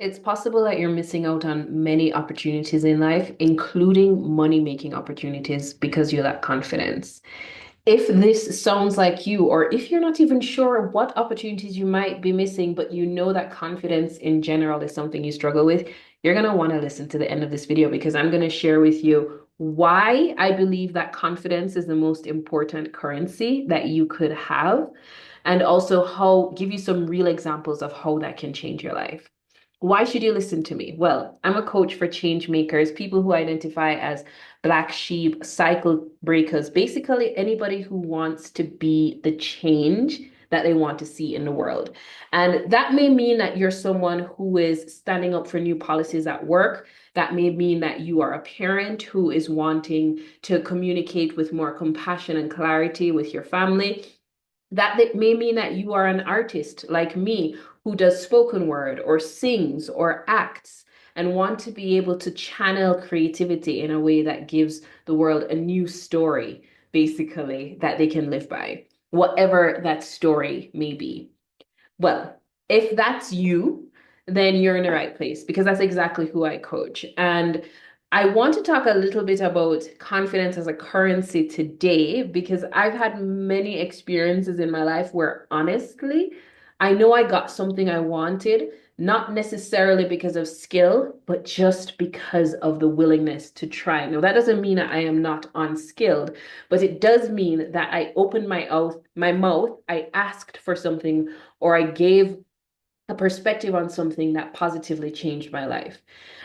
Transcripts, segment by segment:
It's possible that you're missing out on many opportunities in life, including money-making opportunities, because you lack confidence. If this sounds like you, or if you're not even sure what opportunities you might be missing, but you know that confidence in general is something you struggle with, you're going to want to listen to the end of this video because I'm going to share with you why I believe that confidence is the most important currency that you could have, and also how give you some real examples of how that can change your life. Why should you listen to me? Well, I'm a coach for change makers, people who identify as black sheep, cycle breakers, basically anybody who wants to be the change that they want to see in the world. And that may mean that you're someone who is standing up for new policies at work. That may mean that you are a parent who is wanting to communicate with more compassion and clarity with your family. That may mean that you are an artist like me who does spoken word or sings or acts and want to be able to channel creativity in a way that gives the world a new story, basically, that they can live by, whatever that story may be. Well, if that's you, then you're in the right place because that's exactly who I coach. And I want to talk a little bit about confidence as a currency today because I've had many experiences in my life where honestly, I know I got something I wanted, not necessarily because of skill, but just because of the willingness to try. Now, that doesn't mean that I am not unskilled, but it does mean that I opened my mouth, I asked for something, or I gave a perspective on something that positively changed my life.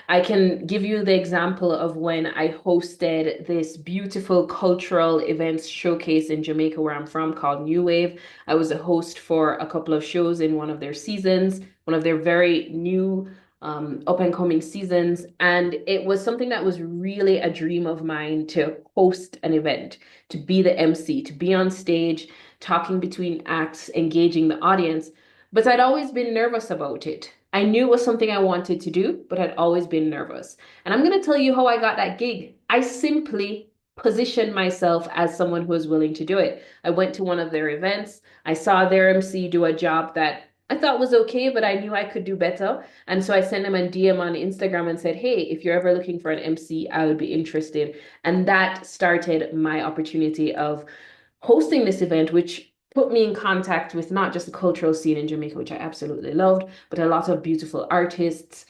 I can give you the example of when I hosted this beautiful cultural events showcase in Jamaica, where I'm from, called New Wave. I was a host for a couple of shows in one of their seasons, one of their very new up and coming seasons. And it was something that was really a dream of mine to host an event, to be the MC, to be on stage, talking between acts, engaging the audience. But I'd always been nervous about it. I knew it was something I wanted to do, but I'd always been nervous. And I'm going to tell you how I got that gig. I simply positioned myself as someone who was willing to do it. I went to one of their events. I saw their MC do a job that I thought was okay, but I knew I could do better. And so I sent them a DM on Instagram and said, hey, if you're ever looking for an MC, I would be interested. And that started my opportunity of hosting this event, which put me in contact with not just the cultural scene in Jamaica, which I absolutely loved, but a lot of beautiful artists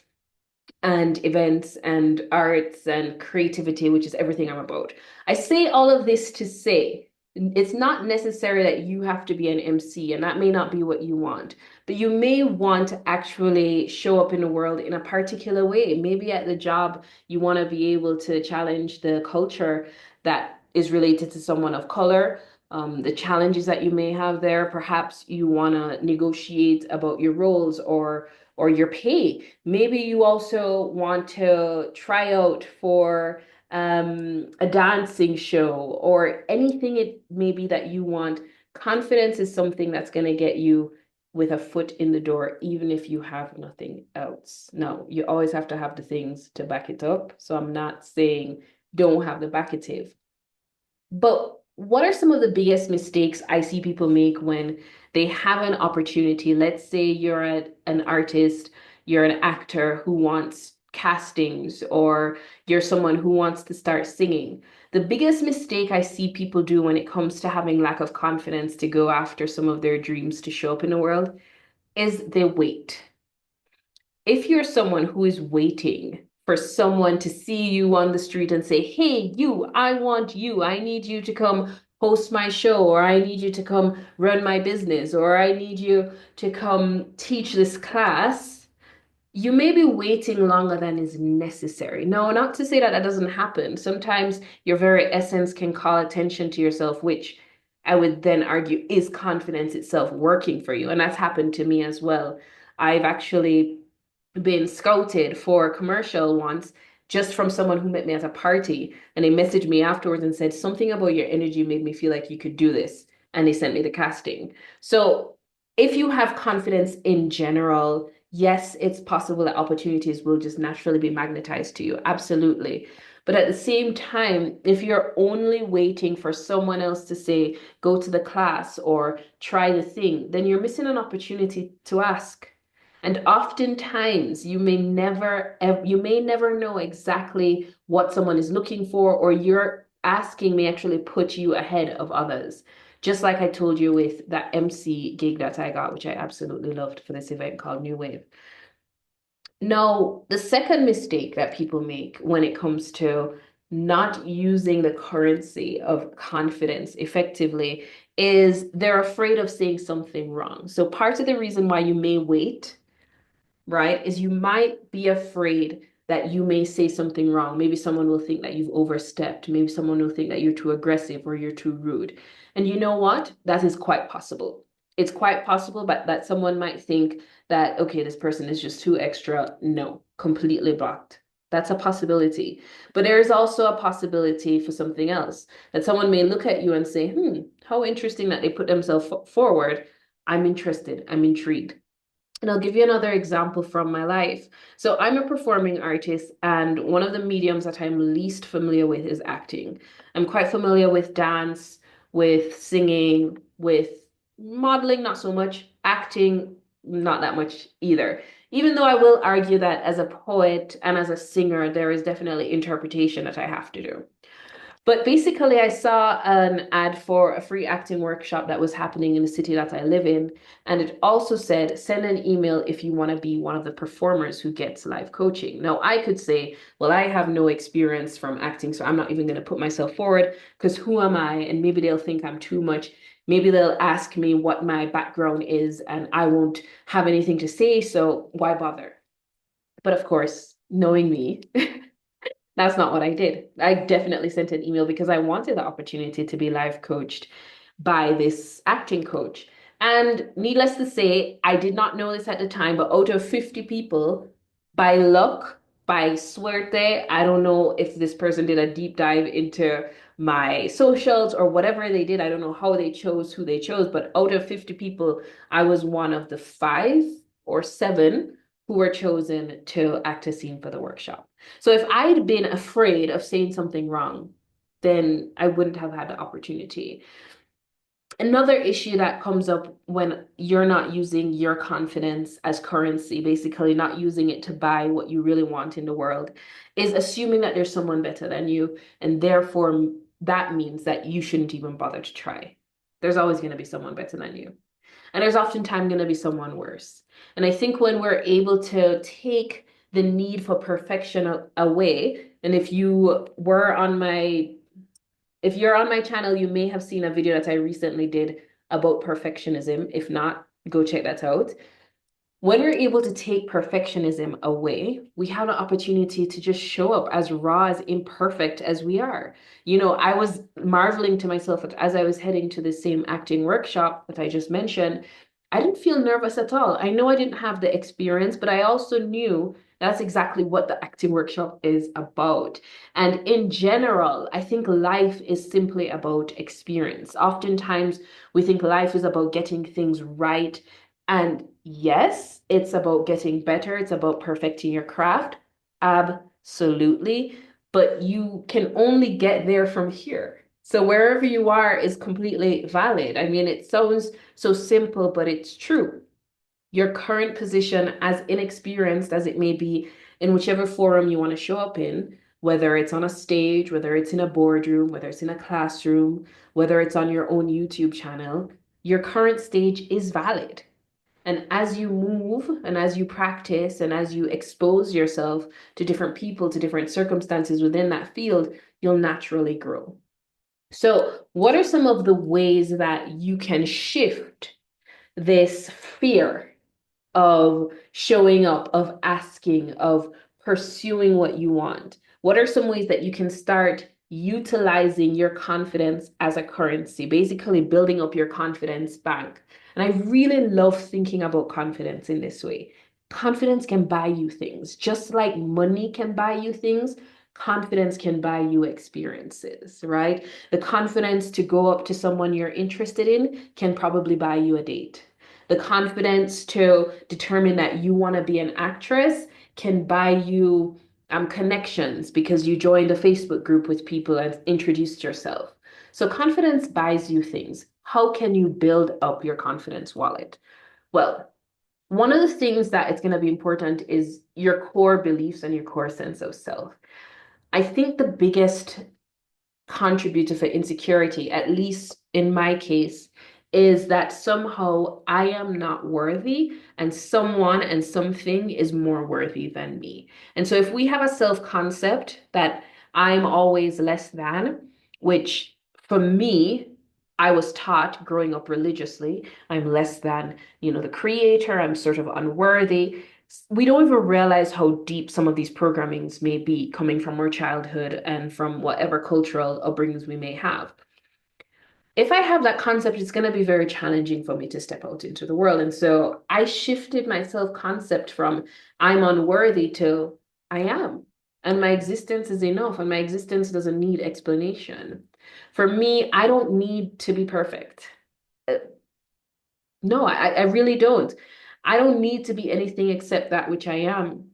and events and arts and creativity, which is everything I'm about. I say all of this to say it's not necessary that you have to be an MC, and that may not be what you want, but you may want to actually show up in the world in a particular way. Maybe at the job, you want to be able to challenge the culture that is related to someone of color, the challenges that you may have there. Perhaps you want to negotiate about your roles or your pay. Maybe you also want to try out for a dancing show or anything it may be that you want. Confidence is something that's going to get you with a foot in the door, even if you have nothing else. No, you always have to have the things to back it up. So I'm not saying don't have the backative. But what are some of the biggest mistakes I see people make when they have an opportunity? Let's say you're an artist, you're an actor who wants castings, or you're someone who wants to start singing. The biggest mistake I see people do when it comes to having lack of confidence to go after some of their dreams to show up in the world is they wait. If you're someone who is waiting for someone to see you on the street and say, hey, you, I want you, I need you to come host my show, or I need you to come run my business, or I need you to come teach this class, you may be waiting longer than is necessary. No, not to say that that doesn't happen. Sometimes your very essence can call attention to yourself, which I would then argue is confidence itself working for you. And that's happened to me as well. I've actually been scouted for a commercial once just from someone who met me at a party. And they messaged me afterwards and said, something about your energy made me feel like you could do this. And they sent me the casting. So if you have confidence in general, yes, it's possible that opportunities will just naturally be magnetized to you. Absolutely. But at the same time, if you're only waiting for someone else to say, go to the class or try the thing, then you're missing an opportunity to ask. And oftentimes you may never know exactly what someone is looking for, or your asking may actually put you ahead of others. Just like I told you with that MC gig that I got, which I absolutely loved for this event called New Wave. Now, the second mistake that people make when it comes to not using the currency of confidence effectively is they're afraid of saying something wrong. So part of the reason why you may wait, right, is you might be afraid that you may say something wrong. Maybe someone will think that you've overstepped. Maybe someone will think that you're too aggressive or you're too rude. And you know what? That is quite possible. It's quite possible, but that someone might think that, okay, this person is just too extra. No, completely blocked. That's a possibility. But there is also a possibility for something else, that someone may look at you and say, how interesting that they put themselves forward. I'm interested. I'm intrigued. And I'll give you another example from my life. So I'm a performing artist, and one of the mediums that I'm least familiar with is acting. I'm quite familiar with dance, with singing, with modeling, not so much, acting, not that much either. Even though I will argue that as a poet and as a singer, there is definitely interpretation that I have to do. But basically, I saw an ad for a free acting workshop that was happening in the city that I live in. And it also said, send an email if you want to be one of the performers who gets live coaching. Now, I could say, well, I have no experience from acting, so I'm not even going to put myself forward because who am I? And maybe they'll think I'm too much. Maybe they'll ask me what my background is and I won't have anything to say. So why bother? But of course, knowing me, that's not what I did. I definitely sent an email because I wanted the opportunity to be live coached by this acting coach. And needless to say, I did not know this at the time, but out of 50 people, by luck, by suerte, I don't know if this person did a deep dive into my socials or whatever they did. I don't know how they chose who they chose, but out of 50 people, I was one of the 5 or 7 who were chosen to act a scene for the workshop. So if I'd been afraid of saying something wrong, then I wouldn't have had the opportunity. Another issue that comes up when you're not using your confidence as currency, basically not using it to buy what you really want in the world, is assuming that there's someone better than you, and therefore that means that you shouldn't even bother to try. There's always going to be someone better than you. And there's oftentimes going to be someone worse. And I think when we're able to take the need for perfection away, and if you're on my channel, you may have seen a video that I recently did about perfectionism. If not, go check that out. When we're able to take perfectionism away, we have the opportunity to just show up as raw, as imperfect as we are. I was marveling to myself that as I was heading to the same acting workshop that I just mentioned, I didn't feel nervous at all. I know I didn't have the experience, but I also knew that's exactly what the acting workshop is about. And in general, I think life is simply about experience. Oftentimes, we think life is about getting things right. And yes, it's about getting better, it's about perfecting your craft. Absolutely. But you can only get there from here. So wherever you are is completely valid. I mean, it sounds so simple, but it's true. Your current position, as inexperienced as it may be, in whichever forum you want to show up in, whether it's on a stage, whether it's in a boardroom, whether it's in a classroom, whether it's on your own YouTube channel, your current stage is valid. And as you move and as you practice and as you expose yourself to different people, to different circumstances within that field, you'll naturally grow. So, what are some of the ways that you can shift this fear of showing up, of asking, of pursuing what you want? What are some ways that you can start utilizing your confidence as a currency, basically building up your confidence bank? And I really love thinking about confidence in this way. Confidence can buy you things, just like money can buy you things. Confidence can buy you experiences, right? The confidence to go up to someone you're interested in can probably buy you a date. The confidence to determine that you want to be an actress can buy you connections because you joined a Facebook group with people and introduced yourself. So confidence buys you things. How can you build up your confidence wallet? Well, One of the things that it's going to be important is your core beliefs and your core sense of self. I think the biggest contributor for insecurity, at least in my case, is that somehow I am not worthy and someone and something is more worthy than me. And so if we have a self-concept that I'm always less than, which for me, I was taught growing up religiously, I'm less than, the creator, I'm sort of unworthy. We don't even realize how deep some of these programmings may be coming from our childhood and from whatever cultural upbringings we may have. If I have that concept, it's going to be very challenging for me to step out into the world. And so I shifted my self-concept from I'm unworthy to I am. And my existence is enough, and my existence doesn't need explanation. For me, I don't need to be perfect. Uh, No, I really don't. I don't need to be anything except that which I am.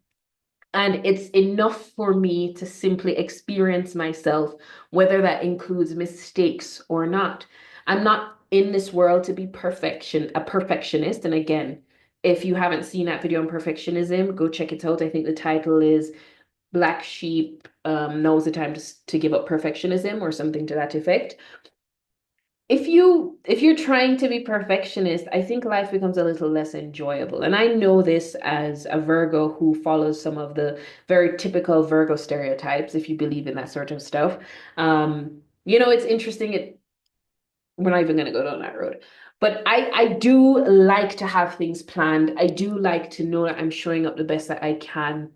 And it's enough for me to simply experience myself, whether that includes mistakes or not. I'm not in this world to be a perfectionist. And again, if you haven't seen that video on perfectionism, go check it out. I think the title is Black Sheep Knows the Time to Give Up Perfectionism or something to that effect. If you're trying to be perfectionist, I think life becomes a little less enjoyable. And I know this as a Virgo who follows some of the very typical Virgo stereotypes, if you believe in that sort of stuff. It's interesting. We're not even going to go down that road. But I do like to have things planned. I do like to know that I'm showing up the best that I can.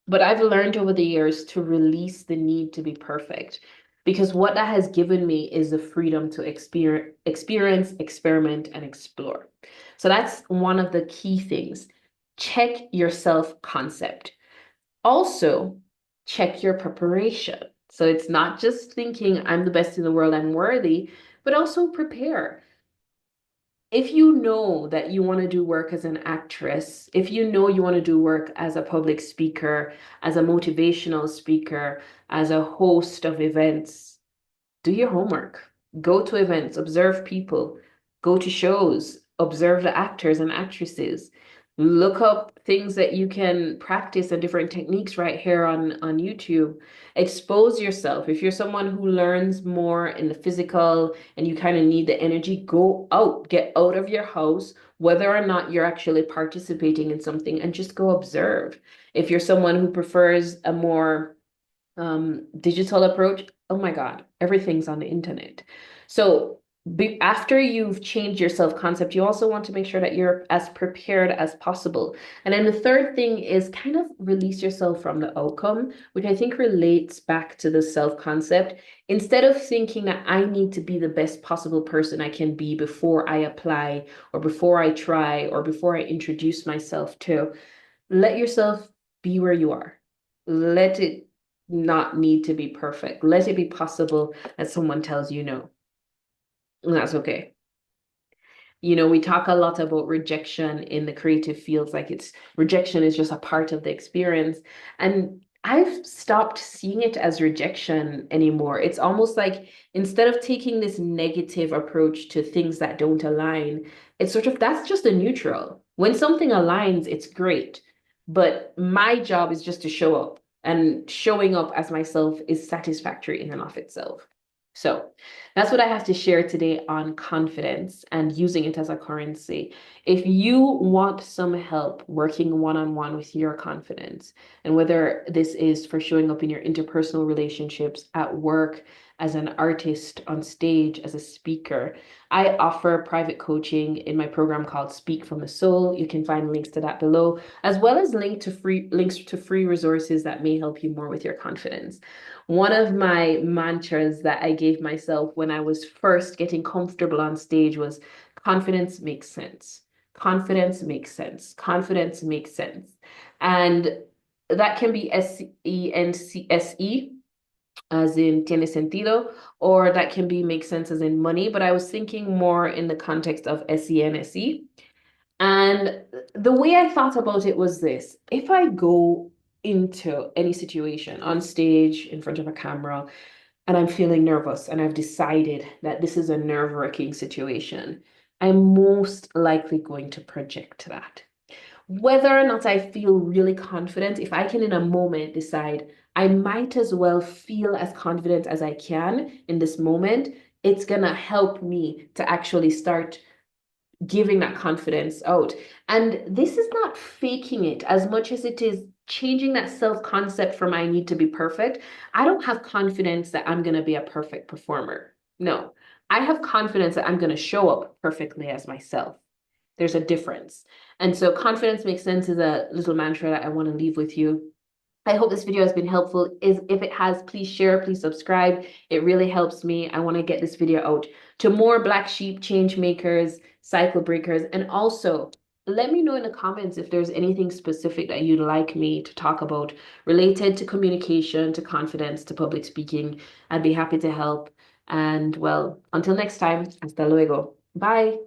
But I've learned over the years to release the need to be perfect because what that has given me is the freedom to experience, experiment, and explore. So that's one of the key things. Check your self concept. Also, check your preparation. So it's not just thinking I'm the best in the world, I'm worthy, but also prepare. If you know that you want to do work as an actress, if you know you want to do work as a public speaker, as a motivational speaker, as a host of events, do your homework. Go to events, observe people, go to shows, observe the actors and actresses. Look up things that you can practice and different techniques right here on YouTube. Expose yourself. If you're someone who learns more in the physical and you kind of need the energy, go out, get out of your house, whether or not you're actually participating in something, and just go observe. If you're someone who prefers a more digital approach, oh my God, everything's on the internet. So after you've changed your self-concept, you also want to make sure that you're as prepared as possible. And then the third thing is kind of release yourself from the outcome, which I think relates back to the self-concept. Instead of thinking that I need to be the best possible person I can be before I apply or before I try or before I introduce myself to, let yourself be where you are. Let it not need to be perfect. Let it be possible that someone tells you no. And that's okay. We talk a lot about rejection in the creative fields, like it's rejection is just a part of the experience. And I've stopped seeing it as rejection anymore. It's almost like instead of taking this negative approach to things that don't align, it's sort of that's just a neutral. When something aligns, it's great. But my job is just to show up, and showing up as myself is satisfactory in and of itself. So, that's what I have to share today on confidence and using it as a currency. If you want some help working one-on-one with your confidence, and whether this is for showing up in your interpersonal relationships, at work, as an artist, on stage, as a speaker, I offer private coaching in my program called Speak from the Soul. You can find links to that below, as well as links to free resources that may help you more with your confidence. One of my mantras that I gave myself when I was first getting comfortable on stage was confidence makes sense. Confidence makes sense. Confidence makes sense. And that can be SENCE, as in tiene sentido, or that can be make sense as in money. But I was thinking more in the context of SENSE. And the way I thought about it was this: if I go into any situation on stage in front of a camera and I'm feeling nervous and I've decided that this is a nerve-wracking situation, I'm most likely going to project that. Whether or not I feel really confident, if I can in a moment decide I might as well feel as confident as I can in this moment, it's gonna help me to actually start giving that confidence out. And this is not faking it as much as it is changing that self-concept from I need to be perfect. I don't have confidence that I'm going to be a perfect performer. No, I have confidence that I'm going to show up perfectly as myself. There's a difference. And so confidence makes sense is a little mantra that I want to leave with you. I hope this video has been helpful. If it has, please share, please subscribe. It really helps me. I want to get this video out to more black sheep, change makers, cycle breakers, and also let me know in the comments if there's anything specific that you'd like me to talk about related to communication, to confidence, to public speaking. I'd be happy to help. And well, until next time, hasta luego. Bye.